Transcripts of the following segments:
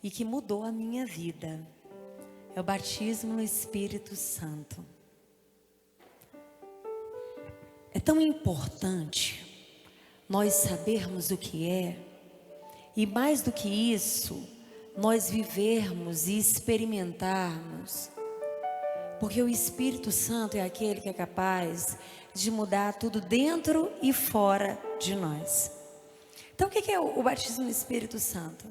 e que mudou a minha vida. É o batismo no Espírito Santo. É tão importante nós sabermos o que é, e mais do que isso, nós vivermos e experimentarmos, porque o Espírito Santo é aquele que é capaz de mudar tudo dentro e fora de nós. Então o que é o batismo no Espírito Santo?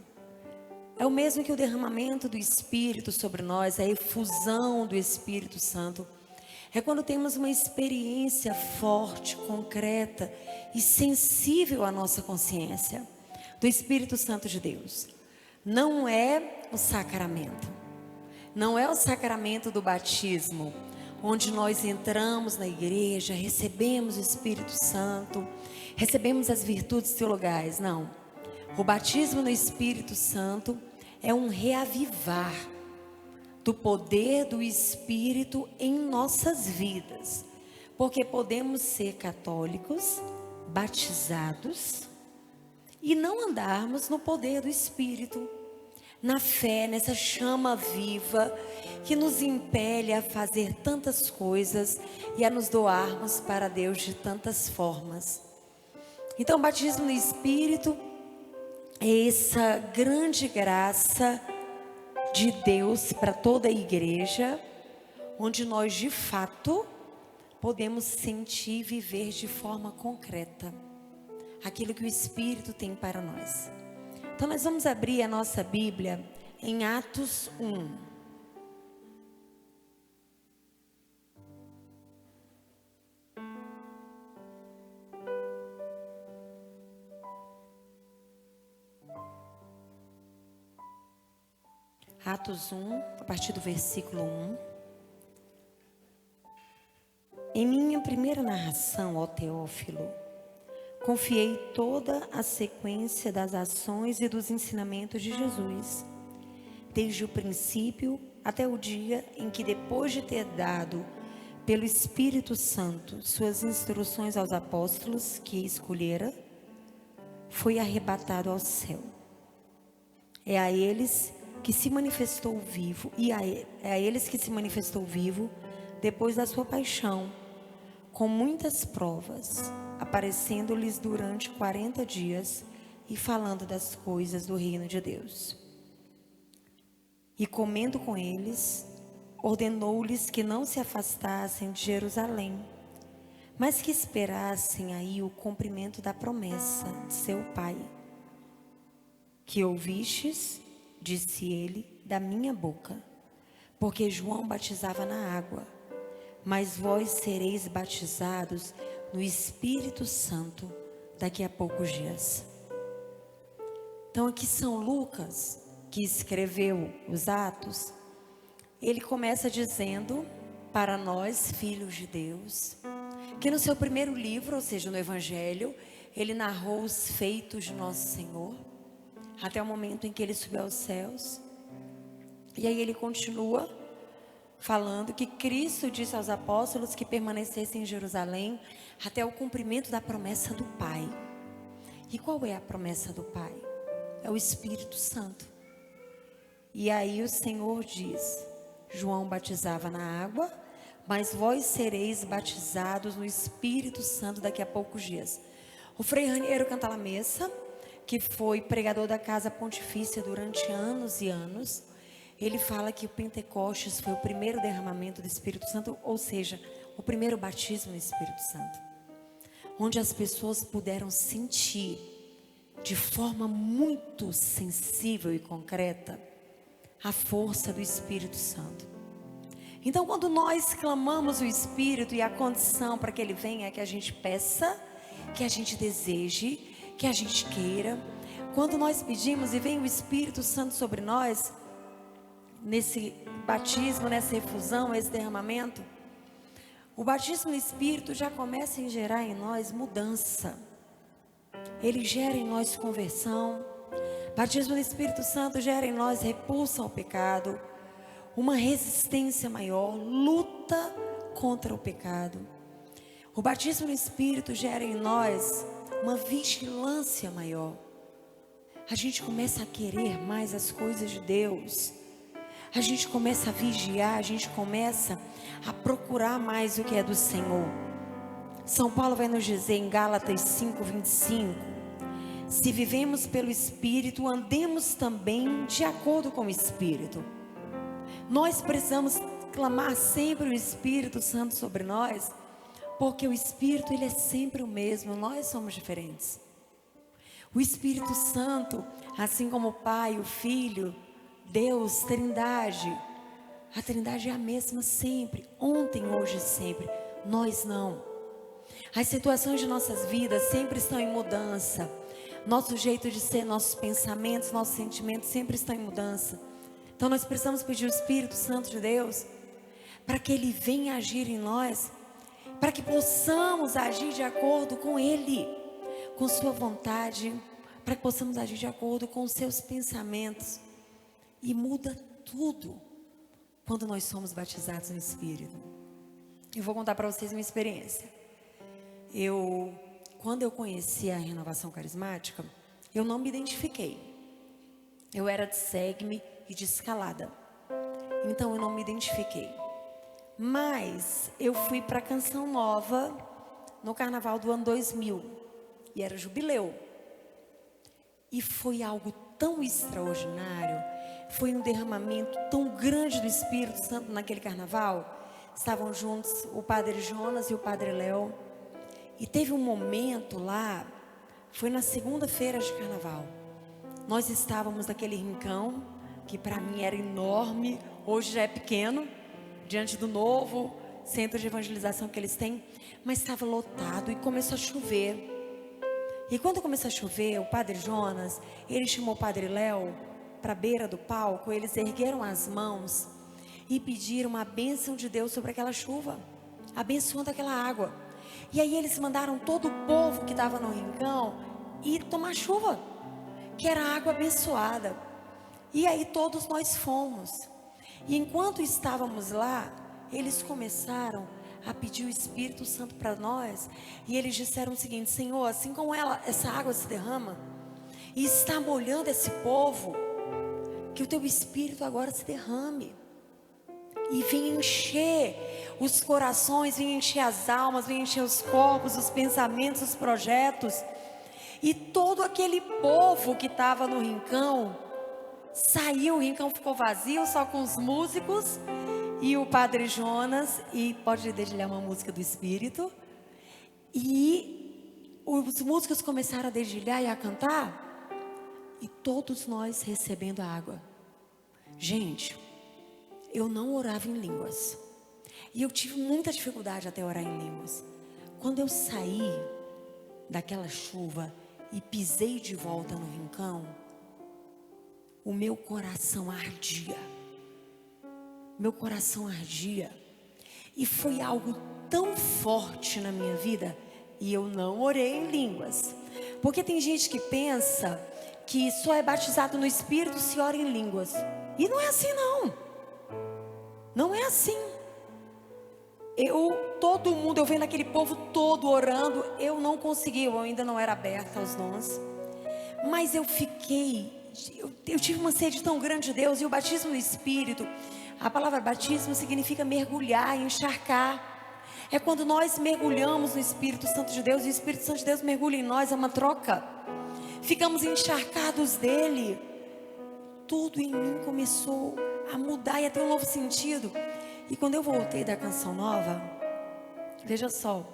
É o mesmo que o derramamento do Espírito sobre nós, a efusão do Espírito Santo. É quando temos uma experiência forte, concreta e sensível à nossa consciência do Espírito Santo de Deus. Não é o sacramento. Não é o sacramento do batismo, onde nós entramos na igreja, recebemos o Espírito Santo, recebemos as virtudes teologais. Não. O batismo no Espírito Santo é um reavivar do poder do Espírito em nossas vidas, porque podemos ser católicos, batizados e não andarmos no poder do Espírito, na fé, nessa chama viva que nos impele a fazer tantas coisas e a nos doarmos para Deus de tantas formas. Então, o batismo no Espírito é essa grande graça de Deus para toda a igreja, onde nós de fato podemos sentir e viver de forma concreta aquilo que o Espírito tem para nós. Então nós vamos abrir a nossa Bíblia em Atos 1. Atos 1, a partir do versículo 1. Em minha primeira narração, ó Teófilo, confiei toda a sequência das ações e dos ensinamentos de Jesus, desde o princípio até o dia em que, depois de ter dado pelo Espírito Santo suas instruções aos apóstolos que escolhera, foi arrebatado ao céu. É a eles que se manifestou vivo, depois da sua paixão, com muitas provas, aparecendo-lhes durante 40 dias e falando das coisas do reino de Deus. E comendo com eles, ordenou-lhes que não se afastassem de Jerusalém, mas que esperassem aí o cumprimento da promessa de seu Pai. Que ouvistes, disse ele, da minha boca, porque João batizava na água, mas vós sereis batizados no Espírito Santo daqui a poucos dias. Então aqui São Lucas, que escreveu os Atos, ele começa dizendo para nós, filhos de Deus, que no seu primeiro livro, ou seja, no Evangelho, ele narrou os feitos de nosso Senhor, até o momento em que ele subiu aos céus. E aí ele continua falando que Cristo disse aos apóstolos que permanecessem em Jerusalém até o cumprimento da promessa do Pai. E qual é a promessa do Pai? É o Espírito Santo. E aí o Senhor diz: João batizava na água, mas vós sereis batizados no Espírito Santo daqui a poucos dias. O Frei Raniero Cantalamessa, que foi pregador da Casa Pontifícia durante anos e anos, ele fala que o Pentecostes foi o primeiro derramamento do Espírito Santo, ou seja, o primeiro batismo no Espírito Santo, onde as pessoas puderam sentir de forma muito sensível e concreta a força do Espírito Santo. Então, quando nós clamamos o Espírito, e a condição para que ele venha é que a gente peça, que a gente deseje, que a gente queira. Quando nós pedimos e vem o Espírito Santo sobre nós, nesse batismo, nessa efusão, esse derramamento, o batismo no Espírito já começa a gerar em nós mudança. Ele gera em nós conversão. O batismo no Espírito Santo gera em nós repulsa ao pecado, uma resistência maior, luta contra o pecado. O batismo no Espírito gera em nós uma vigilância maior. a gente começa a querer mais as coisas de Deus. A gente começa a vigiar, a gente começa a procurar mais o que é do Senhor. São Paulo vai nos dizer em Gálatas 5:25: se vivemos pelo Espírito, andemos também de acordo com o Espírito. Nós precisamos clamar sempre o Espírito Santo sobre nós, porque o Espírito, ele é sempre o mesmo, nós somos diferentes. O Espírito Santo, assim como o Pai, o Filho, Deus, Trindade, a Trindade é a mesma sempre, ontem, hoje e sempre. Nós não. As situações de nossas vidas sempre estão em mudança. Nosso jeito de ser, nossos pensamentos, nossos sentimentos sempre estão em mudança. Então nós precisamos pedir o Espírito Santo de Deus para que Ele venha agir em nós, para que possamos agir de acordo com Ele, com sua vontade, para que possamos agir de acordo com os seus pensamentos. E muda tudo quando nós somos batizados no Espírito. Eu vou contar para vocês uma experiência. Quando eu conheci a renovação carismática, eu não me identifiquei. Eu era de Segme e de Escalada, então eu não me identifiquei. Mas eu fui para a Canção Nova no carnaval do ano 2000, e era jubileu. E foi algo tão extraordinário, foi um derramamento tão grande do Espírito Santo naquele carnaval. Estavam juntos o Padre Jonas e o Padre Léo. E teve um momento lá, foi na segunda-feira de carnaval. Nós estávamos naquele rincão, que para mim era enorme, hoje já é pequeno, diante do novo centro de evangelização que eles têm, mas estava lotado e começou a chover. E quando começou a chover, o Padre Jonas, ele chamou o Padre Léo para a beira do palco, eles ergueram as mãos e pediram a bênção de Deus sobre aquela chuva, abençoando aquela água. E aí eles mandaram todo o povo que estava no rincão ir tomar chuva, que era água abençoada. E aí todos nós fomos. E enquanto estávamos lá, eles começaram a pedir o Espírito Santo para nós. E eles disseram o seguinte: Senhor, assim como essa água se derrama e está molhando esse povo, que o teu Espírito agora se derrame e venha encher os corações, venha encher as almas, venha encher os corpos, os pensamentos, os projetos. E todo aquele povo que estava no rincão saiu, o rincão ficou vazio, só com os músicos e o Padre Jonas, e pode dedilhar uma música do Espírito. E os músicos começaram a dedilhar e a cantar, e todos nós recebendo a água. Gente, eu não orava em línguas, e eu tive muita dificuldade até orar em línguas. Quando eu saí daquela chuva e pisei de volta no rincão, o meu coração ardia. Meu coração ardia. E foi algo tão forte na minha vida. E eu não orei em línguas. Porque tem gente que pensa que só é batizado no Espírito se ora em línguas. E não é assim não. Não é assim. Todo mundo, eu vendo aquele povo todo orando, eu não consegui, eu ainda não era aberta aos dons. Mas eu tive uma sede tão grande de Deus. E o batismo no Espírito, a palavra batismo significa mergulhar, encharcar. É quando nós mergulhamos no Espírito Santo de Deus, e o Espírito Santo de Deus mergulha em nós, é uma troca. Ficamos encharcados dele. Tudo em mim começou a mudar e a ter um novo sentido. E quando eu voltei da Canção Nova, veja só,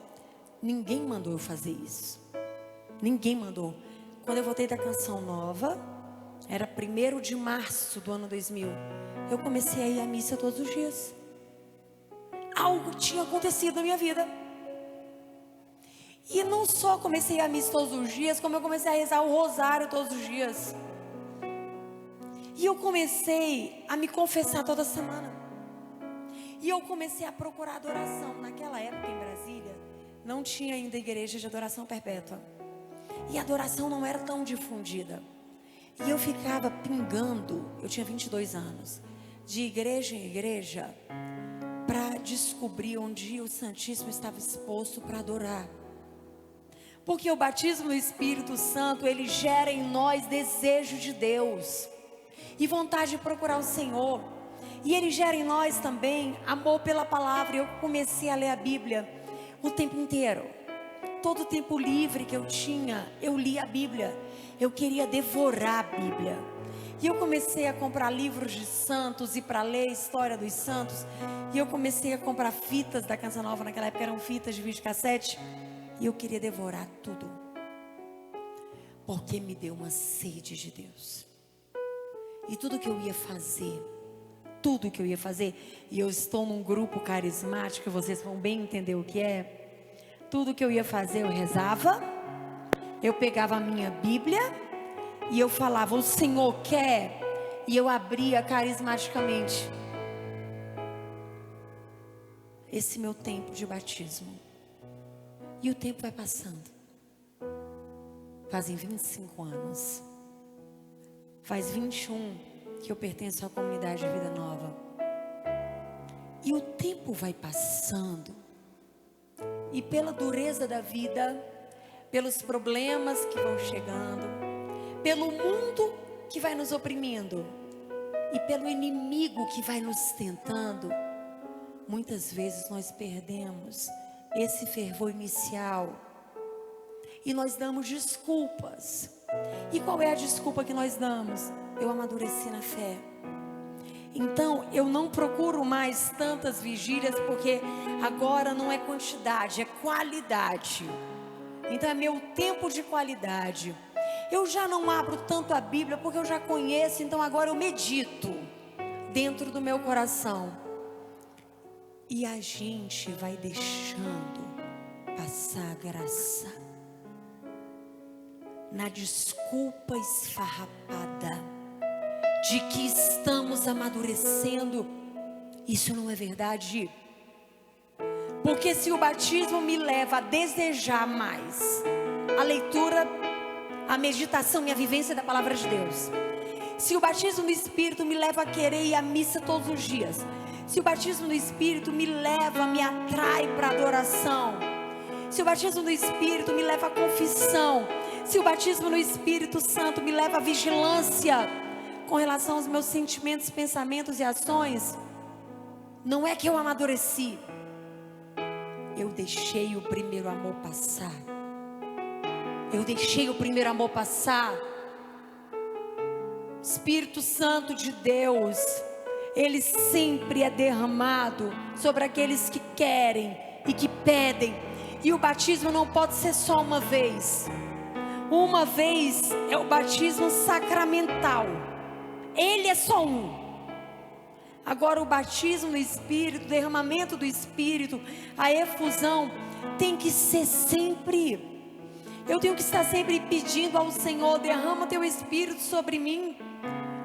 ninguém mandou eu fazer isso. Ninguém mandou. Quando eu voltei da Canção Nova, era 1º de março do ano 2000. Eu comecei a ir à missa todos os dias. Algo tinha acontecido na minha vida. E não só comecei a ir à missa todos os dias, como eu comecei a rezar o rosário todos os dias. E eu comecei a me confessar toda semana. E eu comecei a procurar adoração. Naquela época em Brasília, não tinha ainda igreja de adoração perpétua. E a adoração não era tão difundida. E eu ficava pingando, eu tinha 22 anos, de igreja em igreja, para descobrir onde o Santíssimo estava exposto para adorar. Porque o batismo no Espírito Santo, ele gera em nós desejo de Deus e vontade de procurar o Senhor. E ele gera em nós também amor pela palavra. Eu comecei a ler a Bíblia o tempo inteiro. Todo o tempo livre que eu tinha, eu li a Bíblia. Eu queria devorar a Bíblia. E eu comecei a comprar livros de santos e para ler a história dos santos. E eu comecei a comprar fitas da Canção Nova. Naquela época eram fitas de videocassete. E eu queria devorar tudo. Porque me deu uma sede de Deus. E tudo que eu ia fazer, e eu estou num grupo carismático, vocês vão bem entender o que é. Tudo que eu ia fazer, eu rezava, eu pegava a minha Bíblia e eu falava, o Senhor quer, e eu abria carismaticamente esse meu tempo de batismo. E o tempo vai passando. Fazem 25 anos. Faz 21 que eu pertenço à comunidade de Vida Nova. E o tempo vai passando. E pela dureza da vida, pelos problemas que vão chegando, pelo mundo que vai nos oprimindo e pelo inimigo que vai nos tentando, muitas vezes nós perdemos esse fervor inicial e nós damos desculpas. E qual é a desculpa que nós damos? Eu amadureci na fé. Então eu não procuro mais tantas vigílias, porque agora não é quantidade, é qualidade. Então é meu tempo de qualidade. Eu já não abro tanto a Bíblia porque eu já conheço, então agora eu medito dentro do meu coração. E a gente vai deixando passar a graça na desculpa esfarrapada de que estamos amadurecendo. Isso não é verdade. Porque se o batismo me leva a desejar mais a leitura, a meditação e a vivência da palavra de Deus, se o batismo no Espírito me leva a querer ir à missa todos os dias, se o batismo no Espírito me leva, me atrai para a adoração, se o batismo no Espírito me leva à confissão, se o batismo no Espírito Santo me leva à vigilância com relação aos meus sentimentos, pensamentos e ações, não é que eu amadureci, eu deixei o primeiro amor passar. Eu deixei o primeiro amor passar. Espírito Santo de Deus, ele sempre é derramado sobre aqueles que querem e que pedem. E o batismo não pode ser só uma vez. Uma vez é o batismo sacramental. Ele é só um. Agora o batismo no Espírito, o derramamento do Espírito, a efusão tem que ser sempre. Eu tenho que estar sempre pedindo ao Senhor, derrama teu Espírito sobre mim.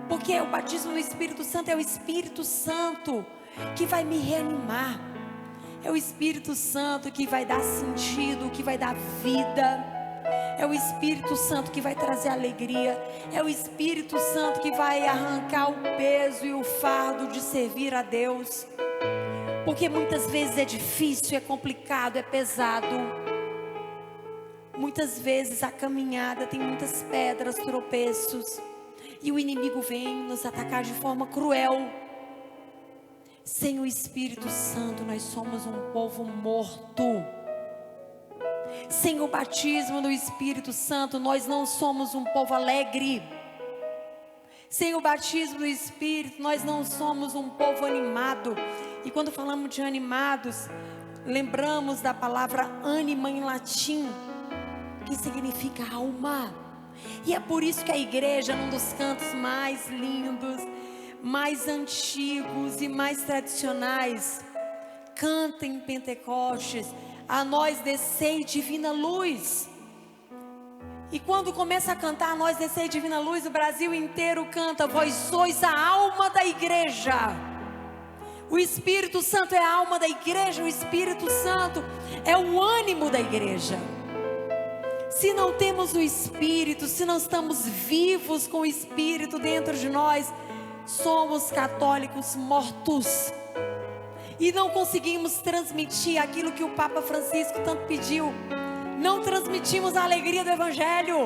Porque o batismo no Espírito Santo é o Espírito Santo que vai me reanimar. É o Espírito Santo que vai dar sentido, que vai dar vida. É o Espírito Santo que vai trazer alegria. É o Espírito Santo que vai arrancar o peso e o fardo de servir a Deus. Porque muitas vezes é difícil, é complicado, é pesado. Muitas vezes a caminhada tem muitas pedras, tropeços. E o inimigo vem nos atacar de forma cruel. Sem o Espírito Santo nós somos um povo morto. Sem o batismo do Espírito Santo nós não somos um povo alegre. Sem o batismo do Espírito nós não somos um povo animado. E quando falamos de animados, lembramos da palavra ânima em latim, que significa alma. E é por isso que a igreja, num dos cantos mais lindos, mais antigos e mais tradicionais, canta em Pentecostes: a nós descei divina luz. E quando começa a cantar a nós descei divina luz, o Brasil inteiro canta: vós sois a alma da igreja. O Espírito Santo é a alma da igreja. O Espírito Santo é o ânimo da igreja. Se não temos o Espírito, se não estamos vivos com o Espírito dentro de nós, somos católicos mortos. E não conseguimos transmitir aquilo que o Papa Francisco tanto pediu, Não transmitimos a alegria do Evangelho.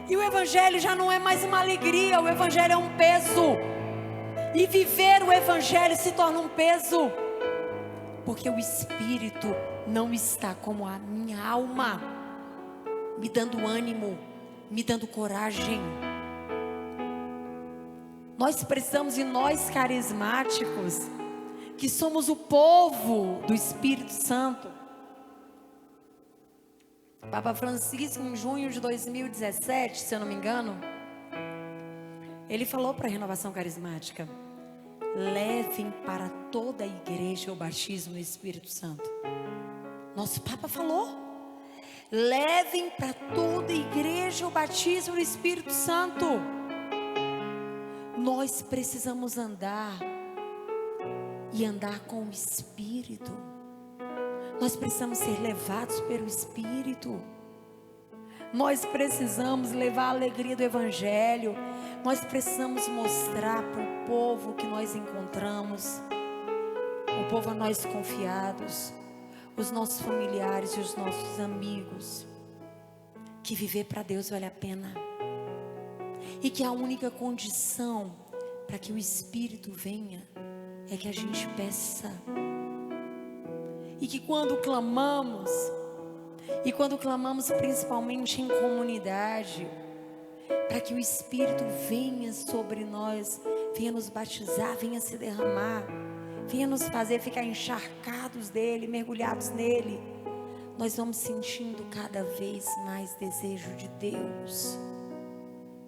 E o Evangelho já não é mais uma alegria, o Evangelho é um peso. E viver o Evangelho se torna um peso, porque o Espírito não está como a minha alma, me dando ânimo, me dando coragem. Nós precisamos, e nós carismáticos, que somos o povo do Espírito Santo. Papa Francisco, em junho de 2017, se eu não me engano, ele falou para a Renovação Carismática: levem para toda a igreja o batismo no Espírito Santo. Nosso Papa falou: levem para toda a igreja o batismo no Espírito Santo. Nós precisamos andar com o Espírito. Nós precisamos ser levados pelo Espírito. Nós precisamos levar a alegria do Evangelho. Nós precisamos mostrar para o povo que nós encontramos, o povo a nós confiados, os nossos familiares e os nossos amigos, que viver para Deus vale a pena. E que a única condição para que o Espírito venha é que a gente peça. E que quando clamamos principalmente em comunidade, para que o Espírito venha sobre nós, venha nos batizar, venha se derramar, venha nos fazer ficar encharcados dele, mergulhados nele, nós vamos sentindo cada vez mais desejo de Deus,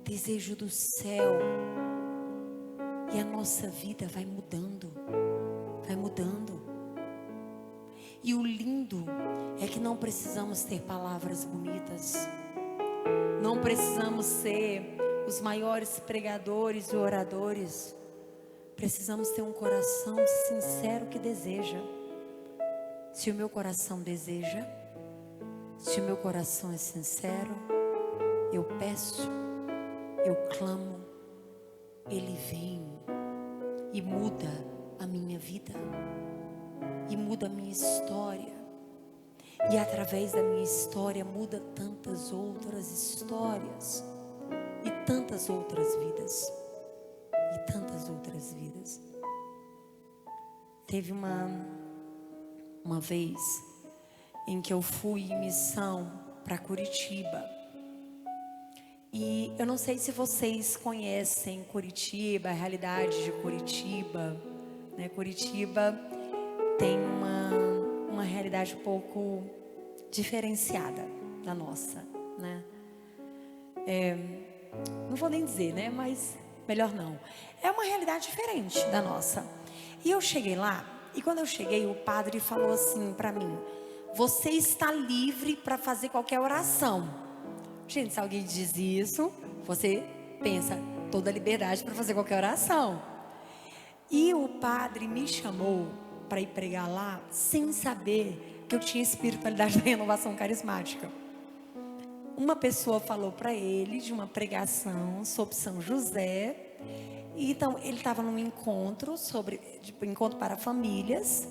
desejo do céu, e a nossa vida vai mudando. E o lindo é que não precisamos ter palavras bonitas, não precisamos ser os maiores pregadores e oradores, precisamos ter um coração sincero que deseja. Se o meu coração deseja, se o meu coração é sincero, eu peço, eu clamo, Ele vem e muda a minha vida, e muda a minha história, e através da minha história muda tantas outras histórias, e tantas outras vidas, Teve uma vez em que eu fui em missão para Curitiba, e eu não sei se vocês conhecem Curitiba, a realidade de Curitiba, né? Curitiba tem uma realidade um pouco diferenciada da nossa, né? Não vou nem dizer, né? Mas melhor não. É uma realidade diferente da nossa. E eu cheguei lá, e quando eu cheguei, o padre falou assim para mim: você está livre para fazer qualquer oração. Gente, se alguém diz isso, você pensa, toda liberdade para fazer qualquer oração. E o padre me chamou para ir pregar lá, sem saber que eu tinha espiritualidade da Renovação Carismática. Uma pessoa falou para ele de uma pregação sobre São José. E então ele estava num encontro encontro para famílias.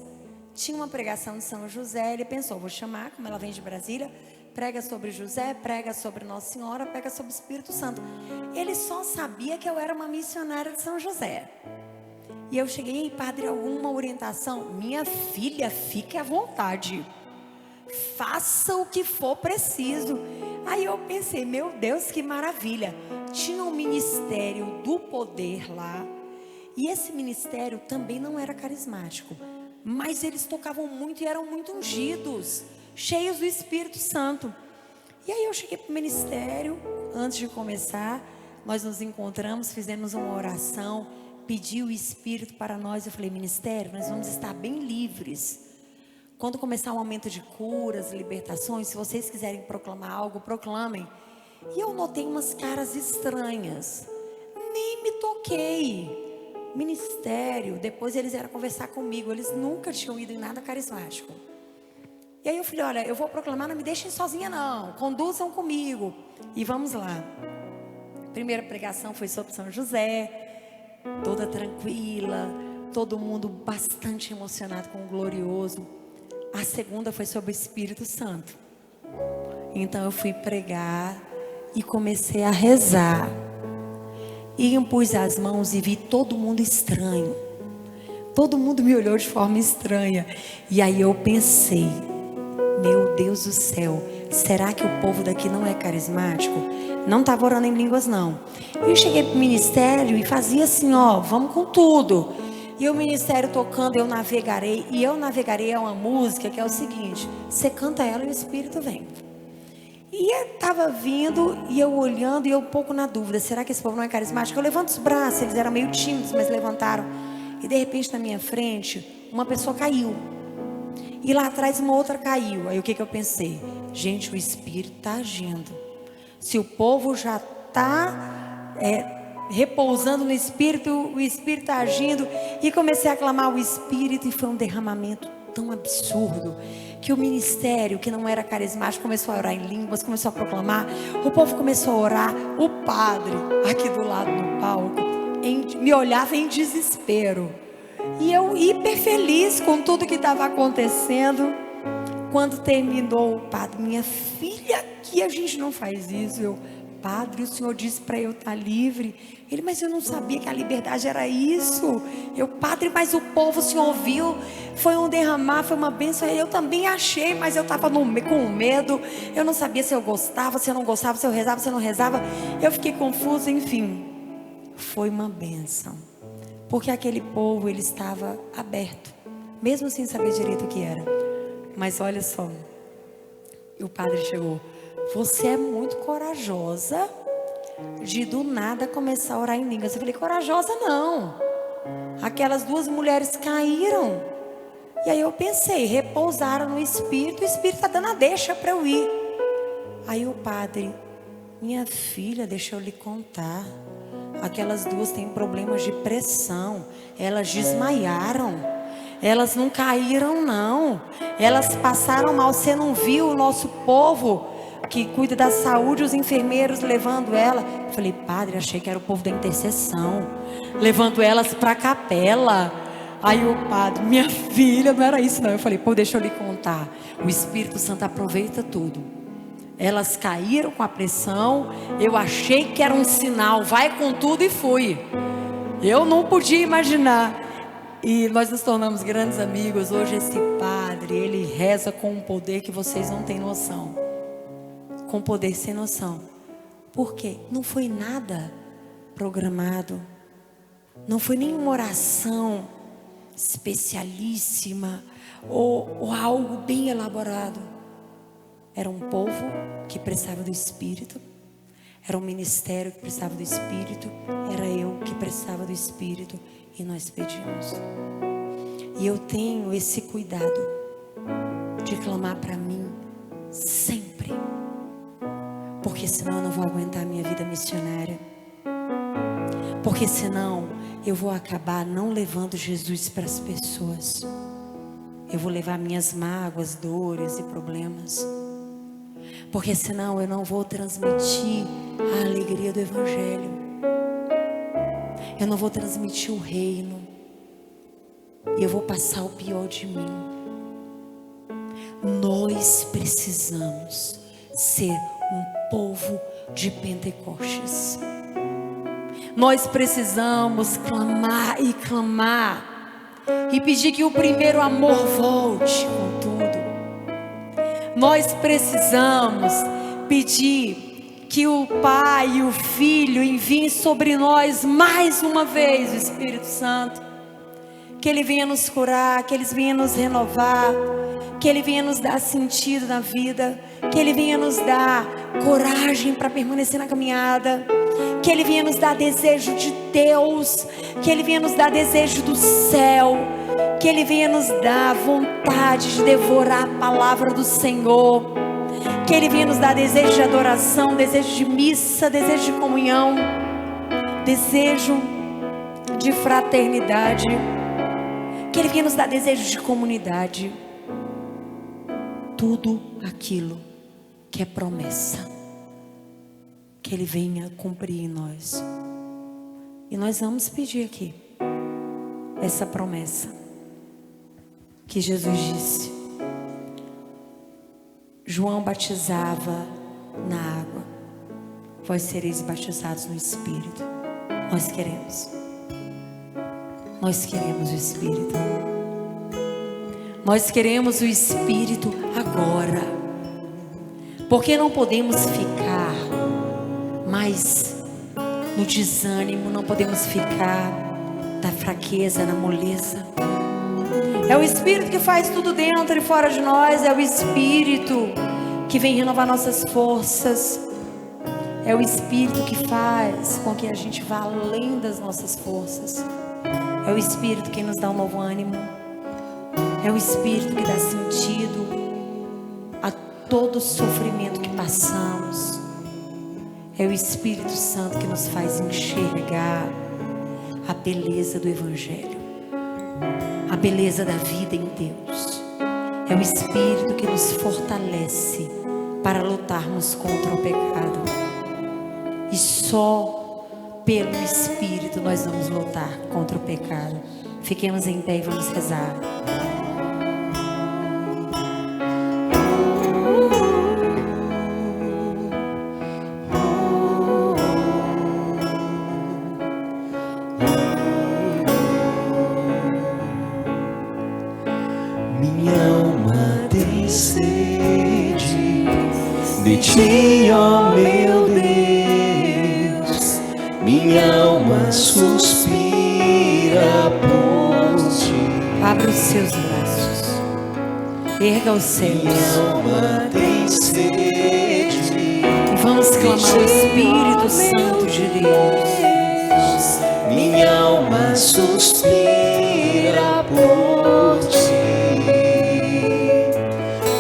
Tinha uma pregação de São José. Ele pensou: vou chamar, como ela vem de Brasília, prega sobre José, prega sobre Nossa Senhora, prega sobre o Espírito Santo. Ele só sabia que eu era uma missionária de São José. E eu cheguei: ei, padre, alguma orientação? Minha filha, fique à vontade, faça o que for preciso. Aí eu pensei: meu Deus, que maravilha. Tinha um ministério do poder lá, e esse ministério também não era carismático, mas eles tocavam muito e eram muito ungidos, cheios do Espírito Santo. E aí eu cheguei para o ministério. Antes de começar, nós nos encontramos, fizemos uma oração, pedi o Espírito para nós. Eu falei: ministério, nós vamos estar bem livres. Quando começar o momento de curas, libertações, se vocês quiserem proclamar algo, proclamem. E eu notei umas caras estranhas, nem me toquei. Ministério, depois eles vieram conversar comigo, eles nunca tinham ido em nada carismático. E aí eu falei: olha, eu vou proclamar, não me deixem sozinha não, conduzam comigo. E vamos lá. A primeira pregação foi sobre São José, toda tranquila, todo mundo bastante emocionado com o glorioso. A segunda foi sobre o Espírito Santo. Então eu fui pregar e comecei a rezar. E impus as mãos e vi todo mundo estranho. Todo mundo me olhou de forma estranha. E aí eu pensei, meu Deus do céu, será que o povo daqui não é carismático? Não estava orando em línguas não. Eu cheguei para o ministério e fazia assim, ó, vamos com tudo. E o ministério tocando, eu navegarei. E eu navegarei é uma música que é o seguinte, você canta ela e o Espírito vem. E eu estava vindo e eu olhando e eu um pouco na dúvida, será que esse povo não é carismático? Eu levanto os braços, eles eram meio tímidos, mas levantaram. E de repente na minha frente, uma pessoa caiu. E lá atrás uma outra caiu. Aí o que eu pensei? Gente, o Espírito está agindo. Se o povo já está repousando no Espírito, o Espírito está agindo. E comecei a clamar o Espírito e foi um derramamento tão absurdo que o ministério, que não era carismático, começou a orar em línguas, começou a proclamar. O povo começou a orar. O padre, aqui do lado do palco, me olhava em desespero. E eu hiper feliz com tudo que estava acontecendo. Quando terminou, o padre, minha filha, aqui a gente não faz isso. Eu, padre, o senhor disse para eu estar livre. Ele, mas eu não sabia que a liberdade era isso. Eu, padre, mas o povo, o senhor ouviu? Foi um derramar, foi uma bênção. Eu também achei, mas eu estava com medo. Eu não sabia se eu gostava, se eu não gostava, se eu rezava, se eu não rezava. Eu fiquei confusa, enfim. Foi uma bênção. Porque aquele povo, ele estava aberto. Mesmo sem saber direito o que era. Mas olha só. E o padre chegou. Você é muito corajosa de do nada começar a orar em línguas. Eu falei, corajosa não. Aquelas duas mulheres caíram. E aí eu pensei, repousaram no Espírito. O Espírito está dando a deixa para eu ir. Aí o padre, minha filha, deixa eu lhe contar. Aquelas duas têm problemas de pressão. Elas desmaiaram. Elas não caíram não. Elas passaram mal. Você não viu o nosso povo que cuida da saúde, os enfermeiros levando ela? Eu falei, padre, achei que era o povo da intercessão, levando elas para a capela. Aí o padre, minha filha, não era isso não. Eu falei, pô, deixa eu lhe contar. O Espírito Santo aproveita tudo. Elas caíram com a pressão. Eu achei que era um sinal. Vai com tudo e fui. Eu não podia imaginar. E nós nos tornamos grandes amigos. Hoje esse padre, ele reza com um poder que vocês não têm noção. Com poder sem noção. Por quê? Não foi nada programado. Não foi nenhuma oração especialíssima ou algo bem elaborado. Era um povo que precisava do Espírito. Era um ministério que precisava do Espírito. Era eu que precisava do Espírito. E nós pedimos. E eu tenho esse cuidado de clamar para mim sempre. Porque senão eu não vou aguentar a minha vida missionária. Porque senão eu vou acabar não levando Jesus para as pessoas. Eu vou levar minhas mágoas, dores e problemas. Porque senão eu não vou transmitir a alegria do Evangelho. Eu não vou transmitir o reino. E eu vou passar o pior de mim. Nós precisamos ser um povo de Pentecostes. Nós precisamos clamar e clamar. E pedir que o primeiro amor volte com tudo. Nós precisamos pedir que o Pai e o Filho enviem sobre nós mais uma vez o Espírito Santo. Que Ele venha nos curar, que Ele venha nos renovar, que Ele venha nos dar sentido na vida, que Ele venha nos dar coragem para permanecer na caminhada, que Ele venha nos dar desejo de Deus, que Ele venha nos dar desejo do céu, que Ele venha nos dar vontade de devorar a palavra do Senhor. Que Ele venha nos dar desejo de adoração, desejo de missa, desejo de comunhão, desejo de fraternidade. Que Ele venha nos dar desejo de comunidade. Tudo aquilo que é promessa. Que Ele venha cumprir em nós. E nós vamos pedir aqui essa promessa que Jesus disse. João batizava na água, vós sereis batizados no Espírito. Nós queremos o Espírito. Nós queremos o Espírito agora, porque não podemos ficar mais no desânimo, não podemos ficar na fraqueza, na moleza. É o Espírito que faz tudo dentro e fora de nós. É o Espírito que vem renovar nossas forças. É o Espírito que faz com que a gente vá além das nossas forças. É o Espírito que nos dá um novo ânimo. É o Espírito que dá sentido a todo o sofrimento que passamos. É o Espírito Santo que nos faz enxergar a beleza do Evangelho, a beleza da vida em Deus. É o Espírito que nos fortalece para lutarmos contra o pecado. E só pelo Espírito nós vamos lutar contra o pecado. Fiquemos em pé e vamos rezar. De ti, ó meu Deus, minha alma suspira por ti. Abra os seus braços, erga os céus. Minha alma tem sede. E vamos clamar o Espírito Santo de Deus. Minha alma suspira por ti.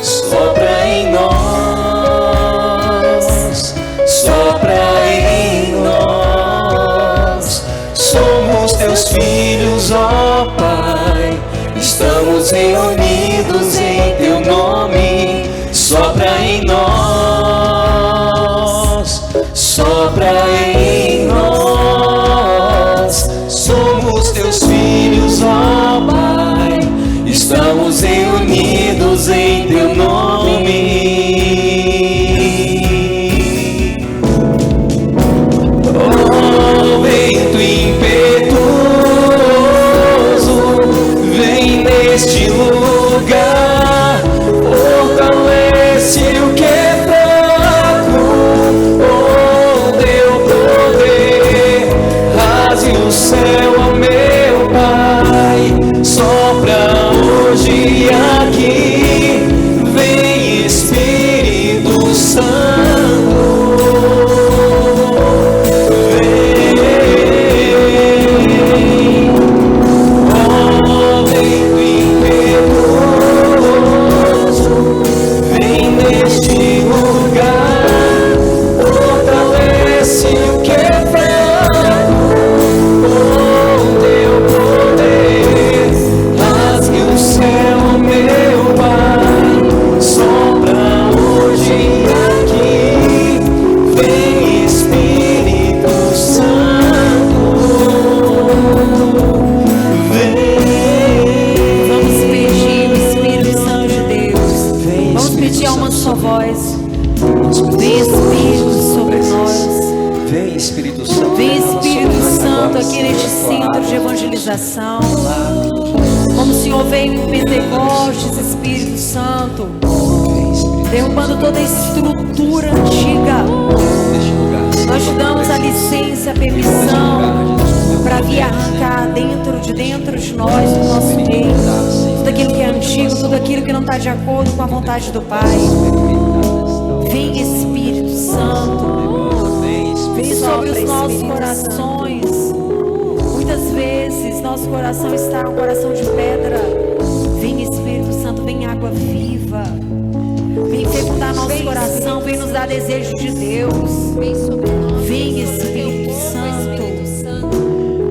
Sopra em nós, sopra em nós. Somos teus filhos, ó Pai. Estamos reunidos em teu nome. Sopra em nós, sopra em nós. Somos teus filhos, ó Pai. Estamos reunidos em teu nome. Oh, vento impetuoso, vem neste lugar, fortalece o que é fraco. Oh, teu poder, rasgue o céu, ó meu Pai. Sopra hoje aqui, vem Espírito Santo, vem. Oh, vento impetuoso, vem neste lugar, fortalece o que é fraco. Oh, teu poder, rasgue o céu, meu Pai. Sopra hoje aqui, vem Espírito Santo, vem. Vamos pedir o Espírito Santo de Deus. Vamos pedir a uma só voz. Vem Espírito sobre nós. Vem Espírito Santo. Vem Espírito Santo aqui neste centro de evangelização. Como o Senhor veio em Pentecostes, Espírito Santo, derrubando toda a estrutura antiga. Nós te damos a licença, a permissão para vir arrancar dentro de nós, do nosso meio, tudo aquilo que é antigo, tudo aquilo que não está de acordo com a vontade do Pai. Vem Espírito Santo, vem sobre os nossos corações. Muitas vezes nosso coração está um coração de pedra. Vem Espírito Santo, vem água viva, vem fecundar nosso coração, vem nos dar desejo de Deus. Vem Espírito Santo,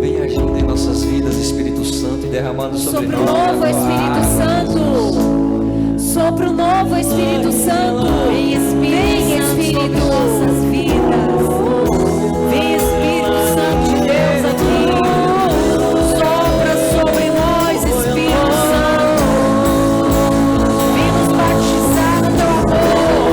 Vem agindo em nossas vidas, Espírito Santo, derramando sobre Sopro nós. novo, Espírito Santo. Sopro novo, Espírito Santo. vem Espírito Santo sobre nossas vidas. Vem Espírito Santo de Deus aqui, sopra sobre nós, Espírito Santo. Vem nos batizar no teu amor.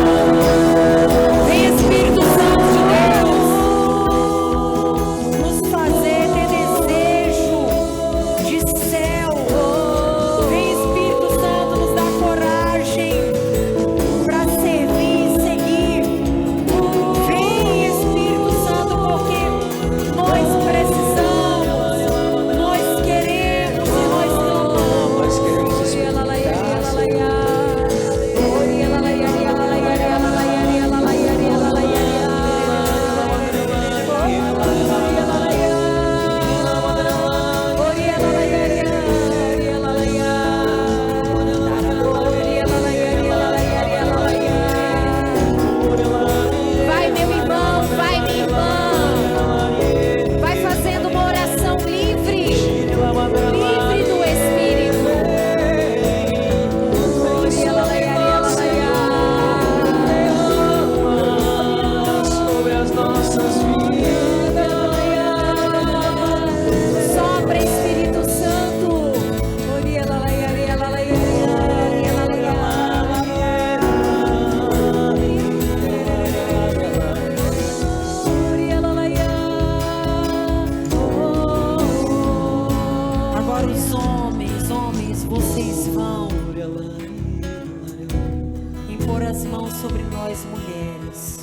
mãos sobre nós, mulheres.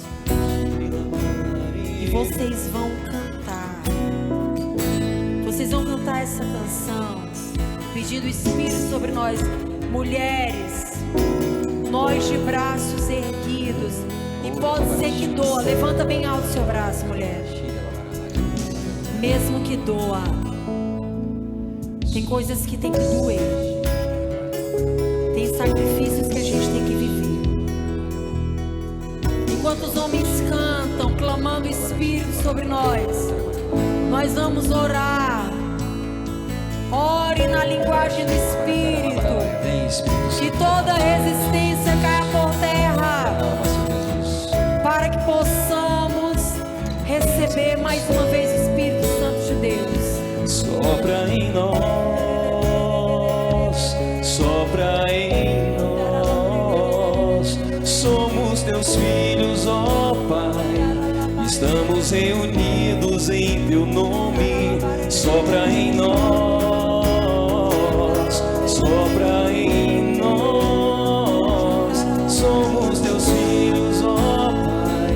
E vocês vão cantar. Vocês vão cantar essa canção, pedindo o Espírito sobre nós, mulheres. Nós de braços erguidos. E pode ser que doa. Levanta bem alto o seu braço, mulher. Mesmo que doa. Tem coisas que tem que doer. Tem sacrifícios que a gente tem que viver. Enquanto os homens cantam, clamando o Espírito sobre nós, nós vamos orar. Ore na linguagem do Espírito. Que toda resistência caia por terra. Para que possamos receber mais uma vez o Espírito Santo de Deus. Sopra em nós, sopra em nós. Somos teus filhos, ó Pai. Estamos reunidos em teu nome. Sopra em nós, sopra em nós. Somos teus filhos, ó Pai.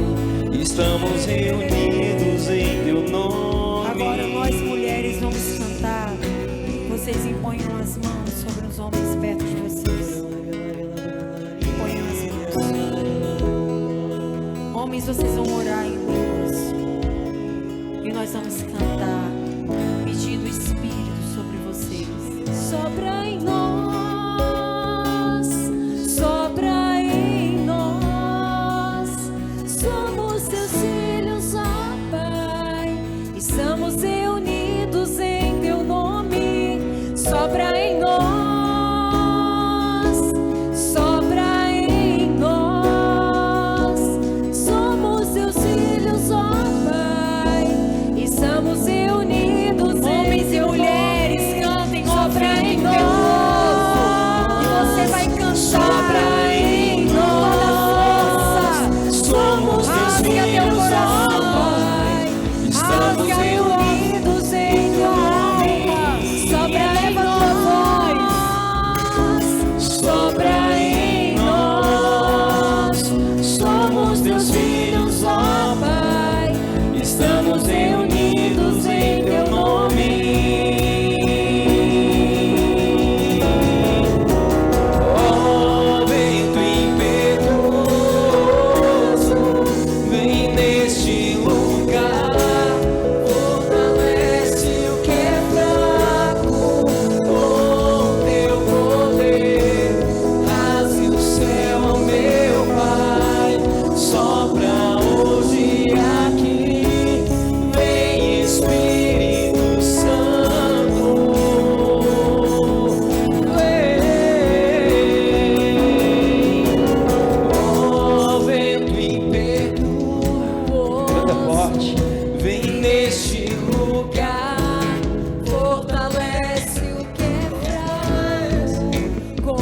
Estamos reunidos em teu nome. Agora nós mulheres vamos cantar. Vocês imponham as mãos sobre os homens perto de vocês. Imponham as mãos. Homens, vocês vão orar em línguas. E nós vamos cantar, pedindo o Espírito sobre vocês. Sopra em nós, sopra em nós. Somos teus filhos, ó Pai. Estamos reunidos em teu nome. Sopra em nós, sopra em nós. Somos teus filhos, ó Pai. Estamos reunidos Homens e mulheres, cantem, sopra em nós. E você vai cantar. Sopra em nós. Somos teus filhos, ó Pai. Estamos reunidos em teu nome. Sopra em nós. Sopra em nós. Somos teus filhos, ó Pai. Estamos reunidos em teu nome. Ó vento impetuoso, vem neste lugar. Fortalece o que é fraco com teu poder. Rasgue o céu, ó meu Pai. Sopra hoje aqui. Vem Espírito Santo. Ó vento impetuoso, canta forte. Vem neste lugar. Fortalece o que é fraco com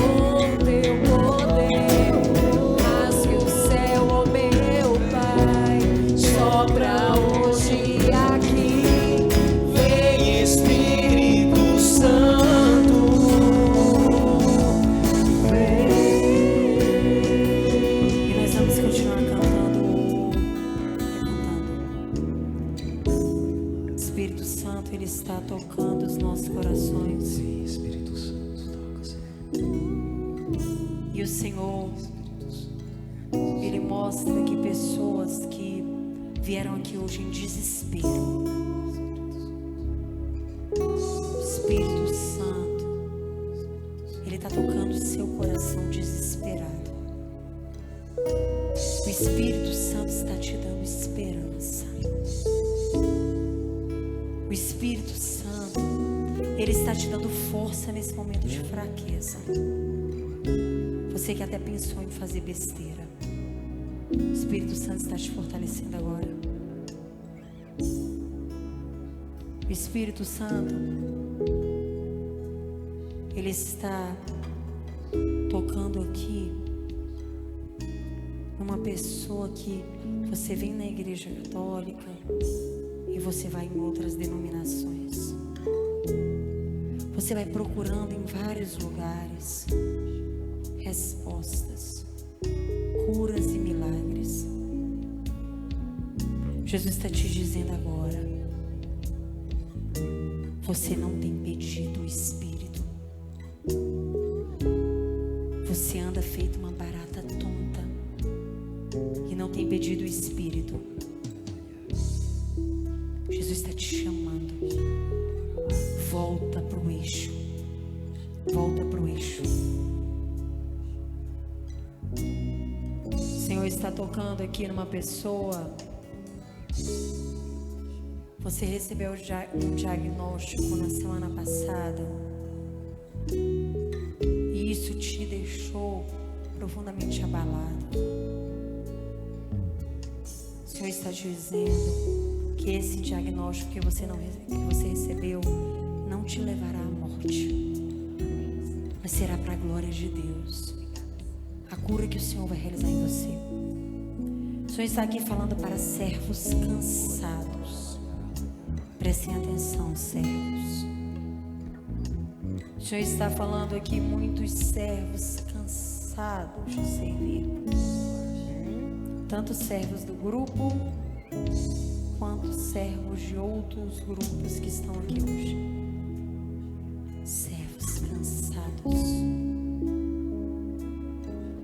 teu poder. Rasgue o céu, ó meu Pai. Sopra hoje aqui. Vem Espírito Santo. E nós vamos continuar cantando. Espírito Santo, Ele está tocando os nossos corações. Sim, Espírito Santo, toca, Senhor. E o Senhor, Ele mostra que pessoas que vieram aqui hoje em desespero. O Espírito Santo, Ele está tocando o seu coração desesperado. O Espírito Santo está te dando esperança. O Espírito Santo, Ele está te dando força nesse momento de fraqueza. Você que até pensou em fazer besteira, o Espírito Santo está te fortalecendo agora. O Espírito Santo, Ele está tocando aqui numa pessoa que você vem na igreja católica e você vai em outras denominações. Você vai procurando em vários lugares respostas, curas e milagres. Jesus está te dizendo agora: você não tem pedido o Espírito. Você anda feito uma barata tonta e não tem pedido o Espírito. Jesus está te chamando. Volta para o eixo. Volta para o eixo. O Senhor está tocando aqui numa pessoa. Você recebeu um diagnóstico na semana passada e isso te deixou profundamente abalado. O Senhor está dizendo que esse diagnóstico que você recebeu não te levará à morte, mas será para a glória de Deus. A cura que o Senhor vai realizar em você. O Senhor está aqui falando para servos cansados. Prestem atenção, servos. O Senhor está falando aqui muitos servos cansados de servir. Tanto servos do grupo, quanto servos de outros grupos que estão aqui hoje. Servos cansados,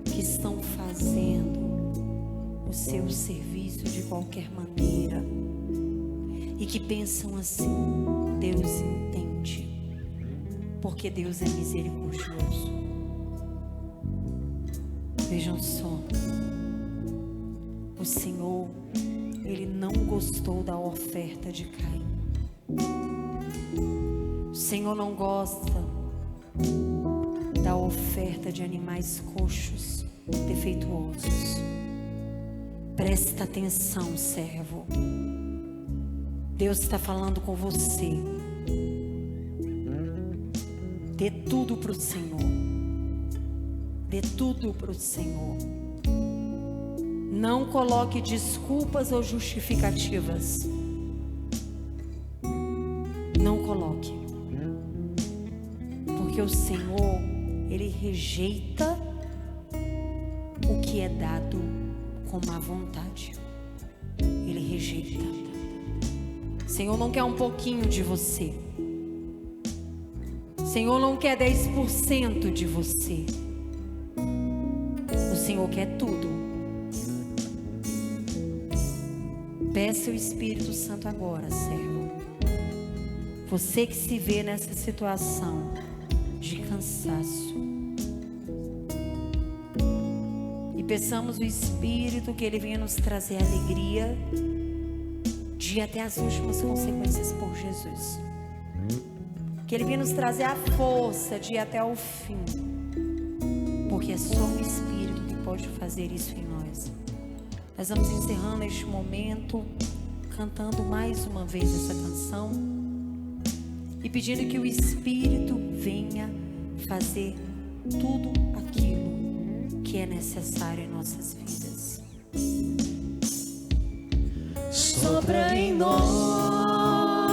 que estão fazendo o seu serviço de qualquer maneira e que pensam assim: Deus entende, porque Deus é misericordioso. Vejam só, o Senhor, Ele não gostou da oferta de Caim. O Senhor não gosta da oferta de animais coxos, defeituosos. Presta atenção, servo. Deus está falando com você. Dê tudo para o Senhor. Dê tudo para o Senhor. Não coloque desculpas ou justificativas. Não coloque. Porque o Senhor, Ele rejeita o que é dado com má vontade. Ele rejeita. O Senhor não quer um pouquinho de você. O Senhor não quer 10% de você. O Senhor quer tudo. Peça o Espírito Santo agora, servo. Você que se vê nessa situação de cansaço. E peçamos o Espírito que Ele venha nos trazer alegria de ir até as últimas consequências por Jesus. Que Ele venha nos trazer a força de ir até o fim. Porque é só o Espírito que pode fazer isso em nós. Nós vamos encerrando este momento, cantando mais uma vez essa canção e pedindo que o Espírito venha fazer tudo aquilo que é necessário em nossas vidas. Sopra em nós,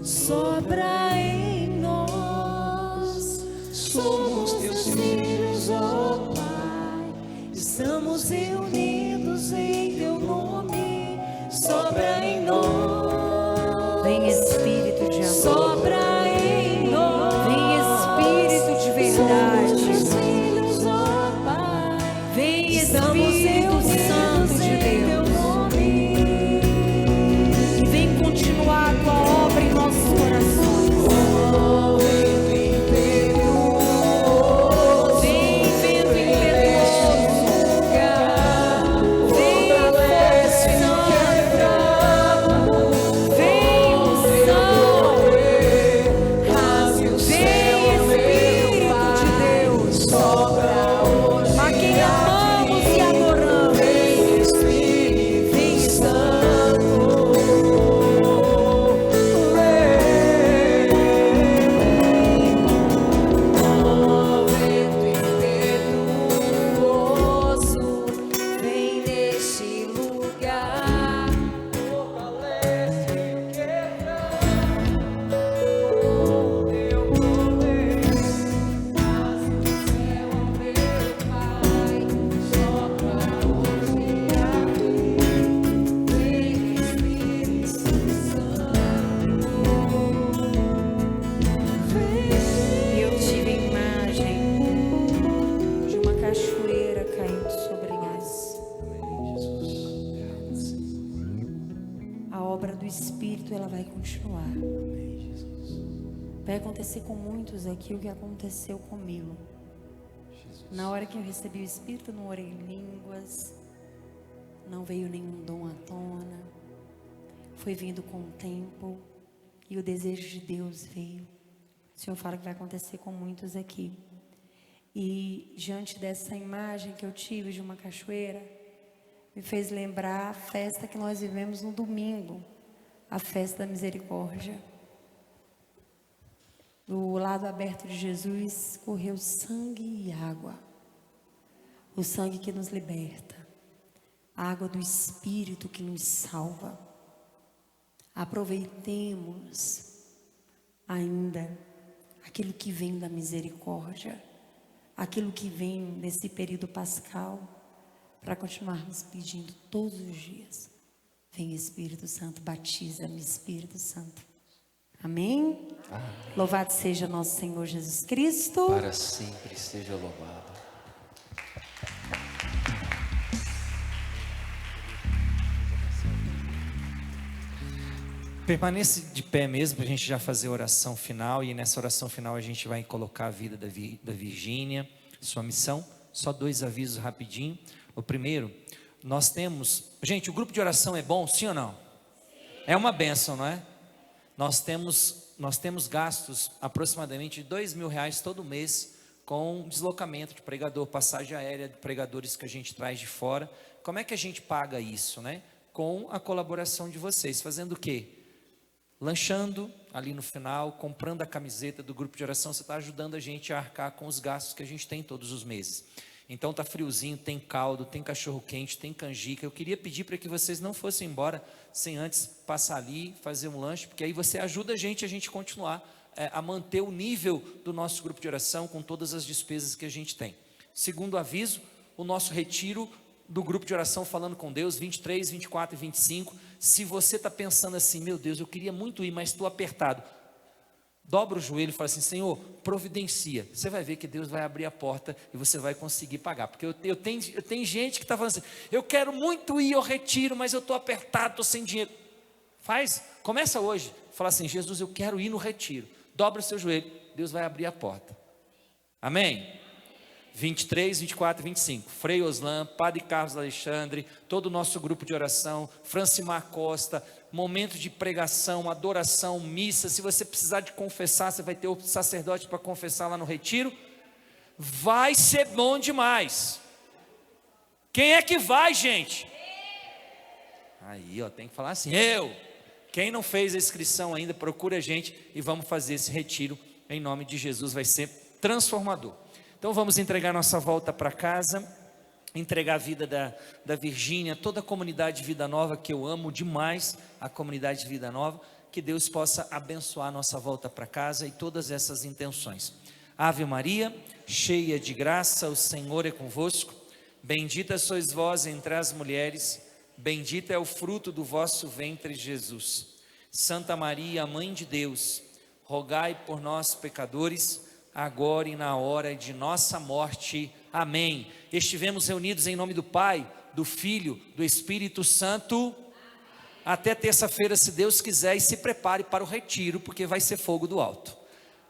sopra em nós. Somos teus filhos, ó Pai. Estamos reunidos em teu nome. Sopra em nós. Vem Espírito de amor. Sopra em nós. Vem Espírito de verdade. Somos teus filhos, ó Pai. Vem Estamos Espírito Santo de em teu Deus. nome. E vem continuar a tua obra em nossos corações. Oh, vento impetuoso. Vem vento impetuoso. Vem força. Vai acontecer com muitos aqui o que aconteceu comigo. Na hora que eu recebi o Espírito, não orei em línguas, não veio nenhum dom à tona. Foi vindo com o tempo e o desejo de Deus veio. O Senhor fala que vai acontecer com muitos aqui. E diante dessa imagem que eu tive de uma cachoeira, me fez lembrar a festa que nós vivemos no domingo, a festa da misericórdia. Do lado aberto de Jesus correu sangue e água. O sangue que nos liberta, a água do Espírito que nos salva. Aproveitemos ainda aquilo que vem da misericórdia, aquilo que vem nesse período pascal, para continuarmos pedindo todos os dias: vem Espírito Santo, batiza-me Espírito Santo. Amém? Amém. Louvado seja nosso Senhor Jesus Cristo. Para sempre seja louvado. Permaneça de pé mesmo para a gente já fazer a oração final. E nessa oração final a gente vai colocar a vida da Virgínia, sua missão. Só 2 avisos rapidinho. O primeiro, nós temos... Gente, o grupo de oração é bom, sim ou não? É uma bênção, não é? Nós temos gastos aproximadamente de R$2.000 todo mês com deslocamento de pregador, passagem aérea de pregadores que a gente traz de fora. Como é que a gente paga isso, né? Com a colaboração de vocês. Fazendo o quê? Lanchando ali no final, comprando a camiseta do grupo de oração. Você está ajudando a gente a arcar com os gastos que a gente tem todos os meses. Então tá friozinho, tem caldo, tem cachorro quente, tem canjica. Eu queria pedir para que vocês não fossem embora sem antes passar ali, fazer um lanche, porque aí você ajuda a gente continuar a manter o nível do nosso grupo de oração com todas as despesas que a gente tem. Segundo aviso, o nosso retiro do grupo de oração Falando com Deus, 23, 24 e 25. Se você está pensando assim: meu Deus, eu queria muito ir, mas estou apertado, dobra o joelho e fala assim: Senhor, providencia. Você vai ver que Deus vai abrir a porta e você vai conseguir pagar. Porque eu tenho gente que está falando assim: eu quero muito ir ao retiro, mas eu estou apertado, estou sem dinheiro. Começa hoje, fala assim: Jesus, eu quero ir no retiro. Dobra o seu joelho, Deus vai abrir a porta. Amém? 23, 24 e 25, Frei Oslan, Padre Carlos Alexandre, todo o nosso grupo de oração, Francimar Costa, momento de pregação, adoração, missa. Se você precisar de confessar, você vai ter o sacerdote para confessar lá no retiro. Vai ser bom demais. Quem é que vai, gente? Aí, ó, tem que falar assim: eu. Quem não fez a inscrição ainda, procura a gente e vamos fazer esse retiro em nome de Jesus. Vai ser transformador. Então vamos entregar nossa volta para casa, entregar a vida da Virgínia, toda a comunidade Vida Nova, que eu amo demais, a comunidade Vida Nova. Que Deus possa abençoar a nossa volta para casa e todas essas intenções. Ave Maria, cheia de graça, o Senhor é convosco. Bendita sois vós entre as mulheres, bendito é o fruto do vosso ventre, Jesus. Santa Maria, Mãe de Deus, rogai por nós, pecadores, agora e na hora de nossa morte. Amém. Estivemos reunidos em nome do Pai, do Filho, do Espírito Santo. Até terça-feira, se Deus quiser, e se prepare para o retiro, porque vai ser fogo do alto.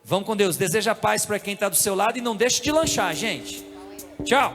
Vamos com Deus. Deseja paz para quem está do seu lado e não deixe de lanchar, gente. Tchau.